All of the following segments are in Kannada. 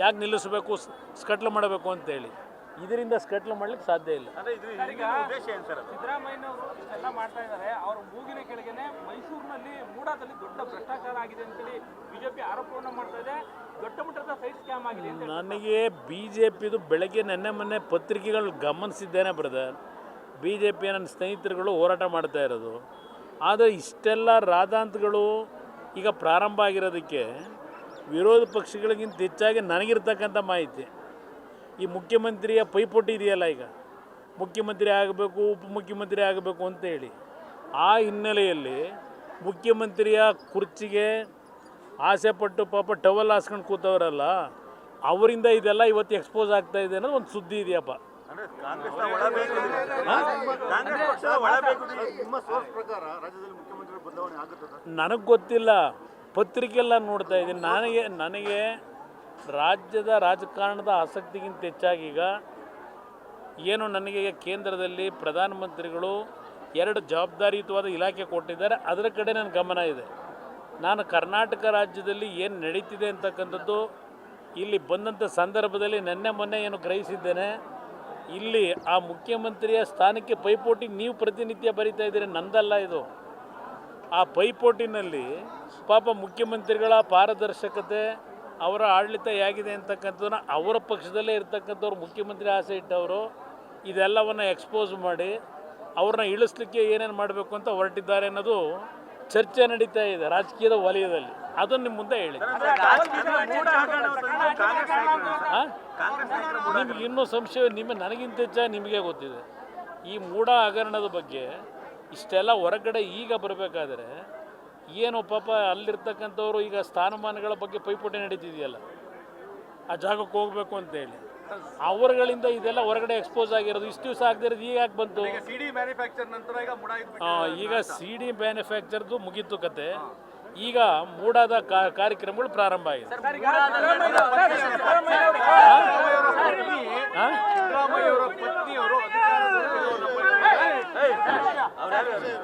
ಯಾಕೆ ನಿಲ್ಲಿಸಬೇಕು, ಸ್ಕಟ್ಲು ಮಾಡಬೇಕು ಅಂತೇಳಿ. ಇದರಿಂದ ಸ್ಕಟ್ಲು ಮಾಡ್ಲಿಕ್ಕೆ ಸಾಧ್ಯ ಇಲ್ಲ. ಸಿದ್ದರಾಮಯ್ಯನವರು ಇಷ್ಟೆಲ್ಲ ಮಾಡ್ತಾ ಇದ್ದಾರೆ, ಅವ್ರ ಮೂಗಿನ ಕೆಳಗೇನೆ ಮೈಸೂರಿನಲ್ಲಿ ಮೂಡಾದಲ್ಲಿ ದೊಡ್ಡ ಭ್ರಷ್ಟಾಚಾರ ಆಗಿದೆ ಅಂತೇಳಿ ಬಿಜೆಪಿ ಆರೋಪವನ್ನು ಮಾಡ್ತಾ ಇದೆ. ದೊಡ್ಡ ಮಟ್ಟದ ಸೈಟ್ ಸ್ಕ್ಯಾಮ್ ಆಗಿದೆ ಅಂತ ನನಗೆ ಬಿಜೆಪಿದು ಬೆಳಗ್ಗೆ ನೆನ್ನೆ ಮೊನ್ನೆ ಪತ್ರಿಕೆಗಳು ಗಮನಿಸಿದ್ದೇನೆ ಬ್ರದರ್. ಬಿಜೆಪಿಯ ನನ್ನ ಸ್ನೇಹಿತರುಗಳು ಹೋರಾಟ ಮಾಡ್ತಾ ಇರೋದು. ಆದರೆ ಇಷ್ಟೆಲ್ಲ ರಾದಾಂತಗಳು ಈಗ ಪ್ರಾರಂಭ ಆಗಿರೋದಕ್ಕೆ ವಿರೋಧ ಪಕ್ಷಗಳಿಗಿಂತ ಹೆಚ್ಚಾಗಿ ನನಗಿರ್ತಕ್ಕಂಥ ಮಾಹಿತಿ, ಈ ಮುಖ್ಯಮಂತ್ರಿಯ ಪೈಪೋಟಿ ಇದೆಯಲ್ಲ, ಈಗ ಮುಖ್ಯಮಂತ್ರಿ ಆಗಬೇಕು ಉಪಮುಖ್ಯಮಂತ್ರಿ ಆಗಬೇಕು ಅಂತೇಳಿ, ಆ ಹಿನ್ನೆಲೆಯಲ್ಲಿ ಮುಖ್ಯಮಂತ್ರಿಯ ಕುರ್ಚಿಗೆ ಆಸೆಪಟ್ಟು ಪಾಪ ಟವಲ್ ಹಾಸ್ಕೊಂಡು ಕೂತವರಲ್ಲ, ಅವರಿಂದ ಇದೆಲ್ಲ ಇವತ್ತು ಎಕ್ಸ್ಪೋಸ್ ಆಗ್ತಾ ಇದೆ ಅನ್ನೋದು ಒಂದು ಸುದ್ದಿ ಇದೆಯಪ್ಪ. ನನಗೆ ಗೊತ್ತಿಲ್ಲ, ಪತ್ರಿಕೆಲ್ಲ ನೋಡ್ತಾ ಇದ್ದೀನಿ. ನನಗೆ ರಾಜ್ಯದ ರಾಜಕಾರಣದ ಆಸಕ್ತಿಗಿಂತ ಹೆಚ್ಚಾಗಿ ಈಗ ಏನು ನನಗೆ ಕೇಂದ್ರದಲ್ಲಿ ಪ್ರಧಾನಮಂತ್ರಿಗಳು 2 ಜವಾಬ್ದಾರಿಯುತವಾದ ಇಲಾಖೆ ಕೊಟ್ಟಿದ್ದಾರೆ, ಅದರ ಕಡೆ ನನ್ನ ಗಮನ ಇದೆ. ನಾನು ಕರ್ನಾಟಕ ರಾಜ್ಯದಲ್ಲಿ ಏನು ನಡೀತಿದೆ ಅಂತಕ್ಕಂಥದ್ದು ಇಲ್ಲಿ ಬಂದಂಥ ಸಂದರ್ಭದಲ್ಲಿ ನೆನ್ನೆ ಮೊನ್ನೆ ಏನು ಗ್ರಹಿಸಿದ್ದೇನೆ. ಇಲ್ಲಿ ಆ ಮುಖ್ಯಮಂತ್ರಿಯ ಸ್ಥಾನಕ್ಕೆ ಪೈಪೋಟಿ ನೀವು ಪ್ರತಿನಿತ್ಯ ಬರೀತಾ ಇದ್ದೀರಿ, ನಂದಲ್ಲ ಇದು. ಆ ಪೈಪೋಟಿನಲ್ಲಿ ಪಾಪ ಮುಖ್ಯಮಂತ್ರಿಗಳ ಪಾರದರ್ಶಕತೆ, ಅವರ ಆಡಳಿತ ಹೇಗಿದೆ ಅಂತಕ್ಕಂಥದ್ದನ್ನು ಅವರ ಪಕ್ಷದಲ್ಲೇ ಇರ್ತಕ್ಕಂಥವ್ರು ಮುಖ್ಯಮಂತ್ರಿ ಆಸೆ ಇಟ್ಟವರು ಇದೆಲ್ಲವನ್ನು ಎಕ್ಸ್ಪೋಸ್ ಮಾಡಿ ಅವ್ರನ್ನ ಇಳಿಸ್ಲಿಕ್ಕೆ ಏನೇನು ಮಾಡಬೇಕು ಅಂತ ಹೊರಟಿದ್ದಾರೆ ಅನ್ನೋದು ಚರ್ಚೆ ನಡೀತಾ ಇದೆ ರಾಜಕೀಯದ ವಲಯದಲ್ಲಿ. ಅದನ್ನು ನಿಮ್ಮ ಮುಂದೆ ಹೇಳಿ. ನಿಮ್ಗೆ ಇನ್ನೂ ಸಂಶಯ, ನನಗಿಂತ ಹೆಚ್ಚಾಗಿ ನಿಮಗೆ ಗೊತ್ತಿದೆ. ಈ ಮೂಢ ಹಗರಣದ ಬಗ್ಗೆ ಇಷ್ಟೆಲ್ಲ ಹೊರಗಡೆ ಈಗ ಬರಬೇಕಾದ್ರೆ ಏನು ಪಾಪ ಅಲ್ಲಿರ್ತಕ್ಕಂಥವ್ರು ಈಗ ಸ್ಥಾನಮಾನಗಳ ಬಗ್ಗೆ ಪೈಪೋಟಿ ನಡೀತಿದೆಯಲ್ಲ, ಆ ಜಾಗಕ್ಕೆ ಹೋಗಬೇಕು ಅಂತೇಳಿ ಅವರುಗಳಿಂದ ಇದೆಲ್ಲ ಹೊರಗಡೆ ಎಕ್ಸ್ಪೋಸ್ ಆಗಿರೋದು. ಇಷ್ಟು ದಿವಸ ಆಗದಿರೋದು ಈಗ ಯಾಕೆ ಬಂತು? ಈಗ CD ಮ್ಯಾನುಫ್ಯಾಕ್ಚರ್ದು ಮುಗೀತು ಕತೆ. ಈಗ ಮೂಡಾದ ಕಾರ್ಯಕ್ರಮಗಳು ಪ್ರಾರಂಭ ಆಗಿದೆ.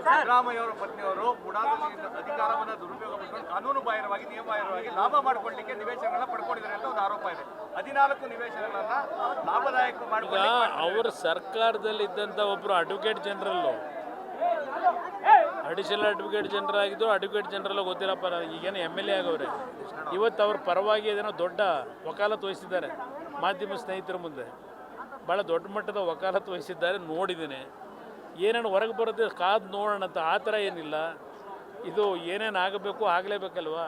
ಸಿದ್ದರಾಮಯ್ಯವರ ಪತ್ನಿಯವರು ಮೂಡಾದಲ್ಲಿ ಅಧಿಕಾರವನ್ನು ದುರುಪಯೋಗ ಮಾಡಿಕೊಂಡು ಕಾನೂನು ಬಾಹಿರವಾಗಿ ನಿಯಮ ಬಾಹಿರವಾಗಿ ಲಾಭ ಮಾಡಿಕೊಳ್ಳಲಿಕ್ಕೆ ನಿವೇಶನಗಳನ್ನ ಪಡ್ಕೊಂಡಿದ್ದಾರೆ ಅಂತ ಒಂದು ಆರೋಪ ಇದೆ. 14 ನಿವೇಶನಗಳನ್ನ ಲಾಭದಾಯಕ ಮಾಡಿಕೊಂಡು ಅವರ ಸರ್ಕಾರದಲ್ಲಿ ಇದ್ದಂಥ ಒಬ್ಬರು ಅಡ್ವೊಕೇಟ್ ಜನರಲ್ಲು, ಅಡಿಷನಲ್ ಅಡ್ವೊಕೇಟ್ ಜನರಲ್ ಆಗಿದ್ದು, ಅಡ್ವೊಕೇಟ್ ಜನರಲ್ ಗೊತ್ತಿಲ್ಲಪ್ಪ, ಈಗೇನು MLA ಆಗವ್ರೆ. ಇವತ್ತು ಅವ್ರ ಪರವಾಗಿ ಏನೋ ದೊಡ್ಡ ವಕಾಲತ್ತು ವಹಿಸಿದ್ದಾರೆ ಮಾಧ್ಯಮ ಸ್ನೇಹಿತರ ಮುಂದೆ. ಭಾಳ ದೊಡ್ಡ ಮಟ್ಟದ ವಕಾಲತ್ತು ವಹಿಸಿದ್ದಾರೆ, ನೋಡಿದ್ದೀನಿ. ಏನೇನು ಹೊರಗೆ ಬರುತ್ತೆ ಕಾದು ನೋಡೋಣ ಅಂತ. ಆ ಥರ ಏನಿಲ್ಲ, ಇದು ಏನೇನು ಆಗಬೇಕು ಆಗಲೇಬೇಕಲ್ವಾ.